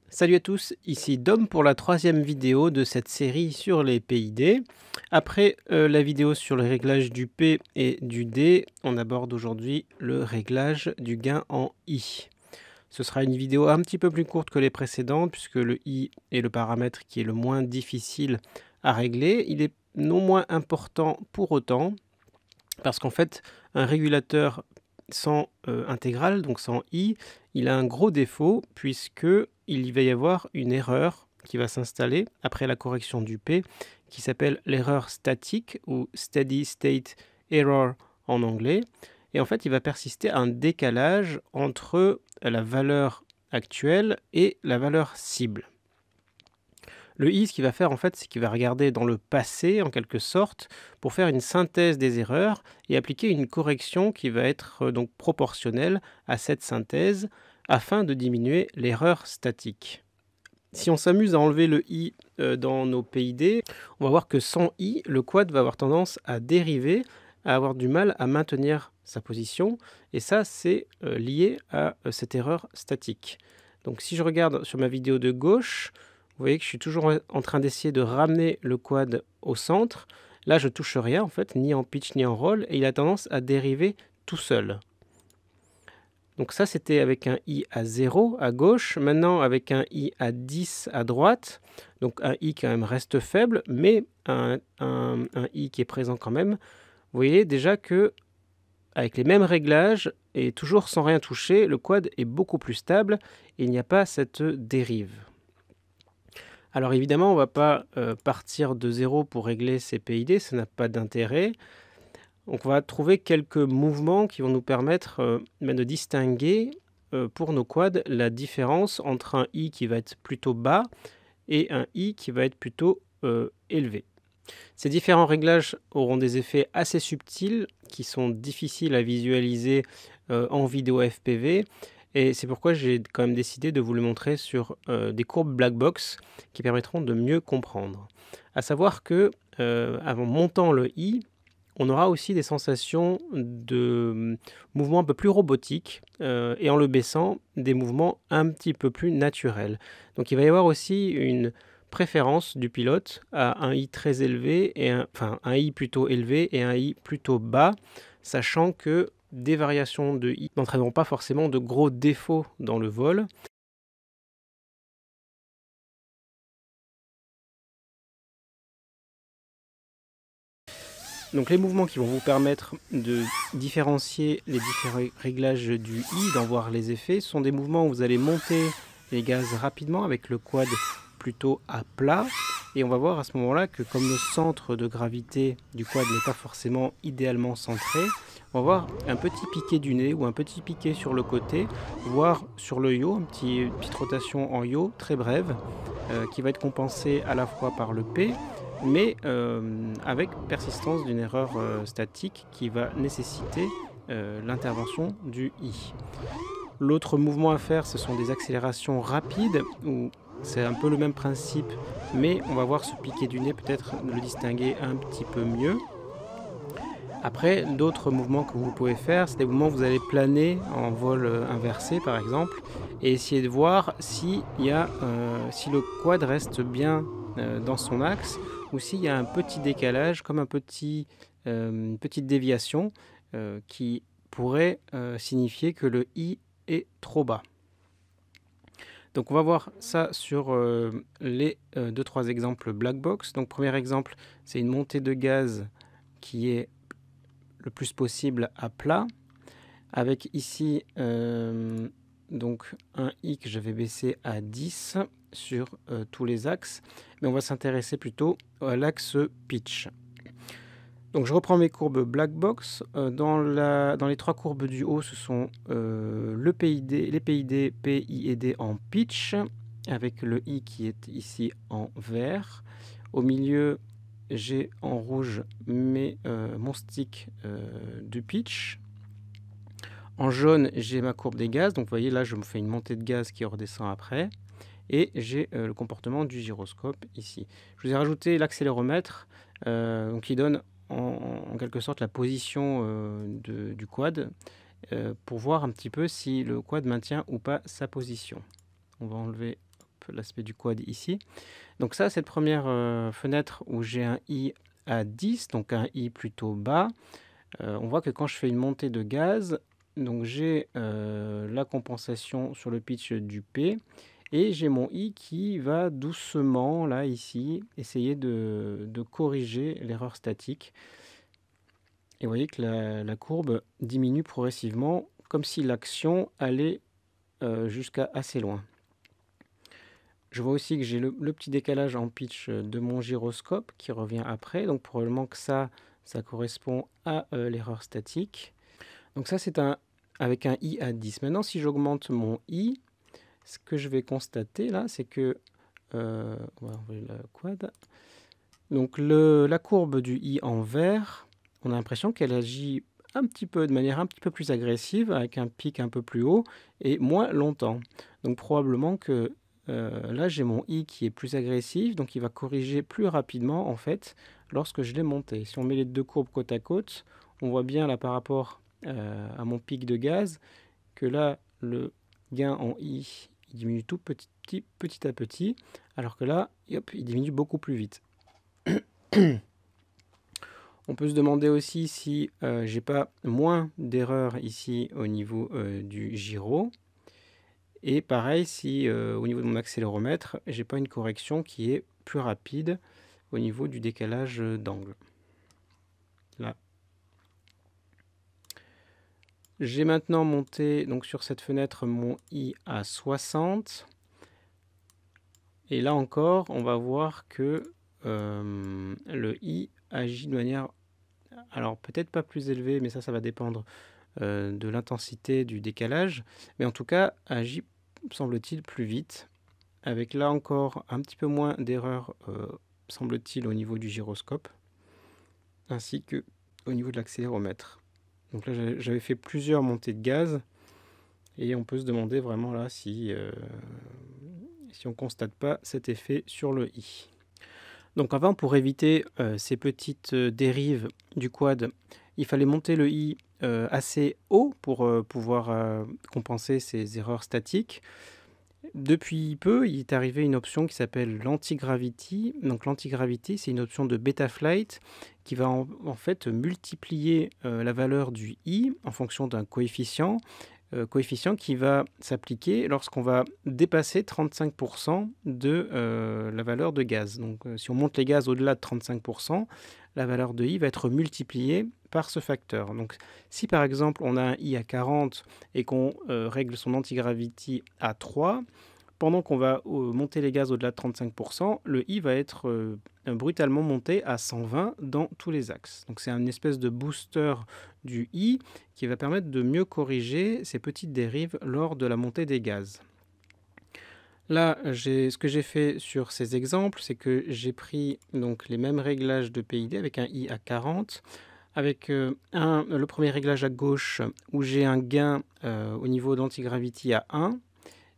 Salut à tous, ici Dom pour la troisième vidéo de cette série sur les PID. Après la vidéo sur le réglage du P et du D, on aborde aujourd'hui le réglage du gain en I. Ce sera une vidéo un petit peu plus courte que les précédentes puisque le I est le paramètre qui est le moins difficile à régler. Il est non moins important pour autant parce qu'en fait un régulateur sans intégrale, donc sans I, il a un gros défaut puisque il va y avoir une erreur qui va s'installer après la correction du P qui s'appelle l'erreur statique ou steady state error en anglais. Et en fait, il va persister un décalage entre la valeur actuelle et la valeur cible. Le I, ce qu'il va faire en fait, c'est qu'il va regarder dans le passé en quelque sorte pour faire une synthèse des erreurs et appliquer une correction qui va être donc proportionnelle à cette synthèse afin de diminuer l'erreur statique. Si on s'amuse à enlever le I dans nos PID, on va voir que sans I, le quad va avoir tendance à dériver, à avoir du mal à maintenir sa position, et ça c'est lié à cette erreur statique. Donc si je regarde sur ma vidéo de gauche, vous voyez que je suis toujours en train d'essayer de ramener le quad au centre. Là je touche rien en fait, ni en pitch ni en roll, et il a tendance à dériver tout seul. Donc ça, c'était avec un I à 0 à gauche. Maintenant, avec un I à 10 à droite. Donc un I quand même reste faible, mais un I qui est présent quand même. Vous voyez déjà que avec les mêmes réglages et toujours sans rien toucher, le quad est beaucoup plus stable et il n'y a pas cette dérive. Alors évidemment, on ne va pas partir de 0 pour régler ces PID, ça n'a pas d'intérêt. Donc on va trouver quelques mouvements qui vont nous permettre de distinguer pour nos quads la différence entre un I qui va être plutôt bas et un I qui va être plutôt élevé. Ces différents réglages auront des effets assez subtils qui sont difficiles à visualiser en vidéo FPV, et c'est pourquoi j'ai quand même décidé de vous le montrer sur des courbes black box qui permettront de mieux comprendre. À savoir que en montant le I, on aura aussi des sensations de mouvements un peu plus robotiques et en le baissant, des mouvements un petit peu plus naturels. Donc il va y avoir aussi une préférence du pilote à un I très élevé, et un I plutôt élevé et un I plutôt bas, sachant que des variations de I n'entraîneront pas forcément de gros défauts dans le vol. Donc les mouvements qui vont vous permettre de différencier les différents réglages du I, d'en voir les effets, sont des mouvements où vous allez monter les gaz rapidement avec le quad plutôt à plat. Et on va voir à ce moment-là que comme le centre de gravité du quad n'est pas forcément idéalement centré, on va voir un petit piqué du nez ou un petit piqué sur le côté, voire sur le yaw, une petite rotation en yaw très brève qui va être compensée à la fois par le P, mais avec persistance d'une erreur statique qui va nécessiter l'intervention du I. L'autre mouvement à faire, ce sont des accélérations rapides, où c'est un peu le même principe, mais on va voir ce piqué du nez peut-être le distinguer un petit peu mieux. Après, d'autres mouvements que vous pouvez faire, c'est des mouvements où vous allez planer en vol inversé par exemple, et essayer de voir si le quad reste bien dans son axe, ou s'il y a un petit décalage, comme une petite déviation qui pourrait signifier que le I est trop bas. Donc on va voir ça sur les 2-3 exemples black box. Donc premier exemple, c'est une montée de gaz qui est le plus possible à plat, avec ici donc un I que j'avais baissé à 10 sur tous les axes, mais on va s'intéresser plutôt à l'axe pitch. Donc je reprends mes courbes black box. Dans les 3 courbes du haut, ce sont les PID, P, I et D en pitch, avec le I qui est ici en vert. Au milieu, j'ai en rouge mon stick du pitch. En jaune, j'ai ma courbe des gaz. Donc vous voyez là, je me fais une montée de gaz qui redescend après. Et j'ai le comportement du gyroscope ici. Je vous ai rajouté l'accéléromètre qui donne en quelque sorte la position du quad pour voir un petit peu si le quad maintient ou pas sa position. On va enlever l'aspect du quad ici. Donc ça, cette première fenêtre où j'ai un I à 10, donc un I plutôt bas, on voit que quand je fais une montée de gaz, donc j'ai la compensation sur le pitch du P, et j'ai mon I qui va doucement, là, ici, essayer de corriger l'erreur statique. Et vous voyez que la courbe diminue progressivement, comme si l'action allait jusqu'à assez loin. Je vois aussi que j'ai le petit décalage en pitch de mon gyroscope qui revient après. Donc probablement que ça correspond à l'erreur statique. Donc ça, c'est avec un I à 10. Maintenant, si j'augmente mon I, ce que je vais constater là, c'est que... on va enlever le quad. Donc la courbe du I en vert, on a l'impression qu'elle agit de manière un petit peu plus agressive, avec un pic un peu plus haut et moins longtemps. Donc probablement que là j'ai mon I qui est plus agressif, donc il va corriger plus rapidement en fait lorsque je l'ai monté. Si on met les deux courbes côte à côte, on voit bien là par rapport à mon pic de gaz que là le gain en I il diminue tout petit à petit, alors que là hop, il diminue beaucoup plus vite. On peut se demander aussi si j'ai pas moins d'erreurs ici au niveau du gyro. Et pareil, si au niveau de mon accéléromètre, j'ai pas une correction qui est plus rapide au niveau du décalage d'angle. Là. J'ai maintenant monté donc sur cette fenêtre mon I à 60. Et là encore, on va voir que le I agit de manière, alors peut-être pas plus élevée, mais ça va dépendre de l'intensité du décalage, mais en tout cas agit, semble-t-il, plus vite, avec là encore un petit peu moins d'erreurs, semble-t-il, au niveau du gyroscope, ainsi que au niveau de l'accéléromètre. Donc là, j'avais fait plusieurs montées de gaz, et on peut se demander vraiment là si on ne constate pas cet effet sur le I. Donc avant, pour éviter ces petites dérives du quad, il fallait monter le I assez haut pour pouvoir compenser ces erreurs statiques. Depuis peu, il est arrivé une option qui s'appelle l'anti-gravity. Donc l'anti-gravity, c'est une option de Betaflight qui va en fait multiplier la valeur du I en fonction d'un coefficient qui va s'appliquer lorsqu'on va dépasser 35% de la valeur de gaz. Donc si on monte les gaz au-delà de 35%, la valeur de I va être multipliée par ce facteur. Donc si par exemple on a un I à 40 et qu'on règle son anti-gravity à 3, pendant qu'on va monter les gaz au-delà de 35%, le I va être brutalement monté à 120 dans tous les axes. Donc c'est une espèce de booster du I qui va permettre de mieux corriger ces petites dérives lors de la montée des gaz. Là, ce que j'ai fait sur ces exemples, c'est que j'ai pris donc les mêmes réglages de PID avec un I à 40, avec le premier réglage à gauche où j'ai un gain au niveau d'antigravity à 1,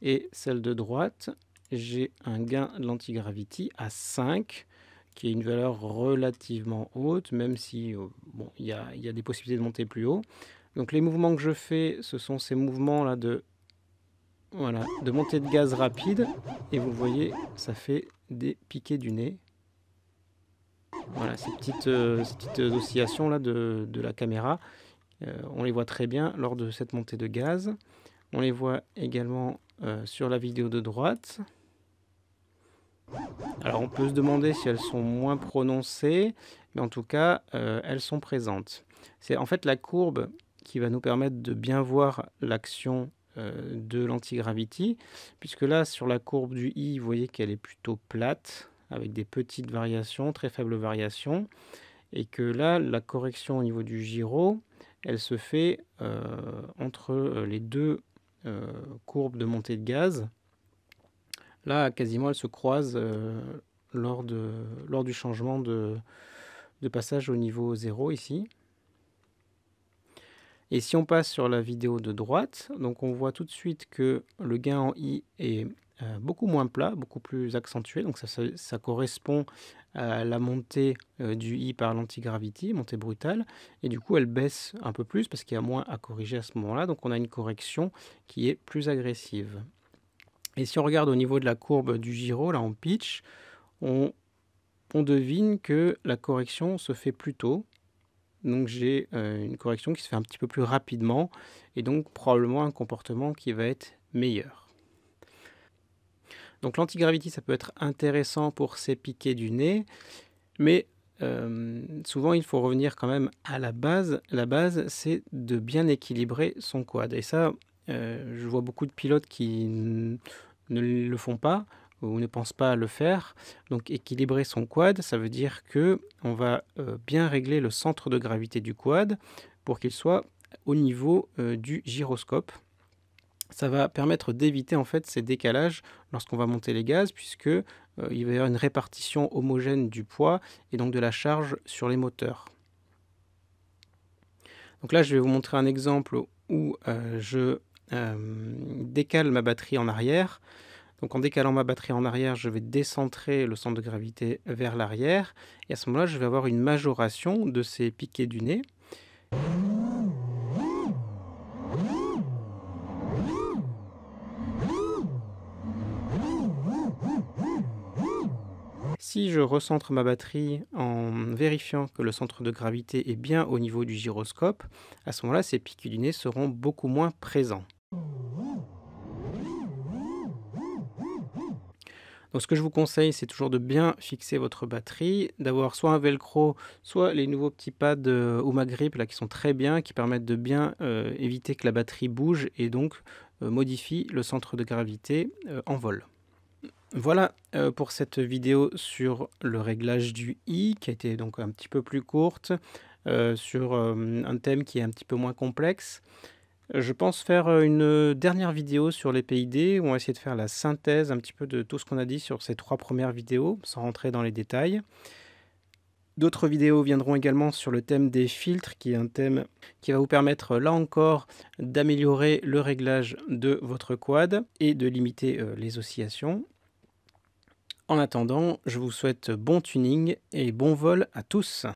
et celle de droite, j'ai un gain de l'antigravity à 5, qui est une valeur relativement haute, même si bon, y a des possibilités de monter plus haut. Donc les mouvements que je fais, ce sont ces mouvements-là de montée de gaz rapide, et vous voyez, ça fait des piquets du nez. Voilà, ces petites oscillations là de la caméra, on les voit très bien lors de cette montée de gaz. On les voit également sur la vidéo de droite. Alors on peut se demander si elles sont moins prononcées, mais en tout cas elles sont présentes. C'est en fait la courbe qui va nous permettre de bien voir l'action de l'antigravity, puisque là sur la courbe du I, vous voyez qu'elle est plutôt plate, avec des petites variations, très faibles variations, et que là la correction au niveau du gyro, elle se fait entre les deux courbes de montée de gaz. Là, quasiment, elles se croisent lors du changement de passage au niveau 0 ici. Et si on passe sur la vidéo de droite, donc on voit tout de suite que le gain en I est beaucoup moins plat, beaucoup plus accentué. Donc ça correspond à la montée du I par l'antigravity, montée brutale. Et du coup, elle baisse un peu plus parce qu'il y a moins à corriger à ce moment-là. Donc on a une correction qui est plus agressive. Et si on regarde au niveau de la courbe du gyro, là en pitch, on devine que la correction se fait plus tôt. Donc j'ai une correction qui se fait un petit peu plus rapidement et donc probablement un comportement qui va être meilleur. Donc l'antigravity, ça peut être intéressant pour ces piquets du nez, mais souvent il faut revenir quand même à la base. La base, c'est de bien équilibrer son quad. Et ça, je vois beaucoup de pilotes qui ne le font pas ou ne pensent pas à le faire. Donc équilibrer son quad, ça veut dire que on va bien régler le centre de gravité du quad pour qu'il soit au niveau du gyroscope. Ça va permettre d'éviter en fait ces décalages lorsqu'on va monter les gaz, puisque il va y avoir une répartition homogène du poids et donc de la charge sur les moteurs. Donc là, je vais vous montrer un exemple où je décale ma batterie en arrière. Donc en décalant ma batterie en arrière, je vais décentrer le centre de gravité vers l'arrière. Et à ce moment-là, je vais avoir une majoration de ces piquets du nez. Si je recentre ma batterie en vérifiant que le centre de gravité est bien au niveau du gyroscope, à ce moment-là, ces piquets du nez seront beaucoup moins présents. Donc ce que je vous conseille, c'est toujours de bien fixer votre batterie, d'avoir soit un velcro, soit les nouveaux petits pads Umagrip là, qui sont très bien, qui permettent de bien éviter que la batterie bouge et donc modifie le centre de gravité en vol. Voilà pour cette vidéo sur le réglage du I, qui a été donc un petit peu plus courte, sur un thème qui est un petit peu moins complexe. Je pense faire une dernière vidéo sur les PID, où on va essayer de faire la synthèse un petit peu de tout ce qu'on a dit sur ces 3 premières vidéos, sans rentrer dans les détails. D'autres vidéos viendront également sur le thème des filtres, qui est un thème qui va vous permettre, là encore, d'améliorer le réglage de votre quad et de limiter les oscillations. En attendant, je vous souhaite bon tuning et bon vol à tous.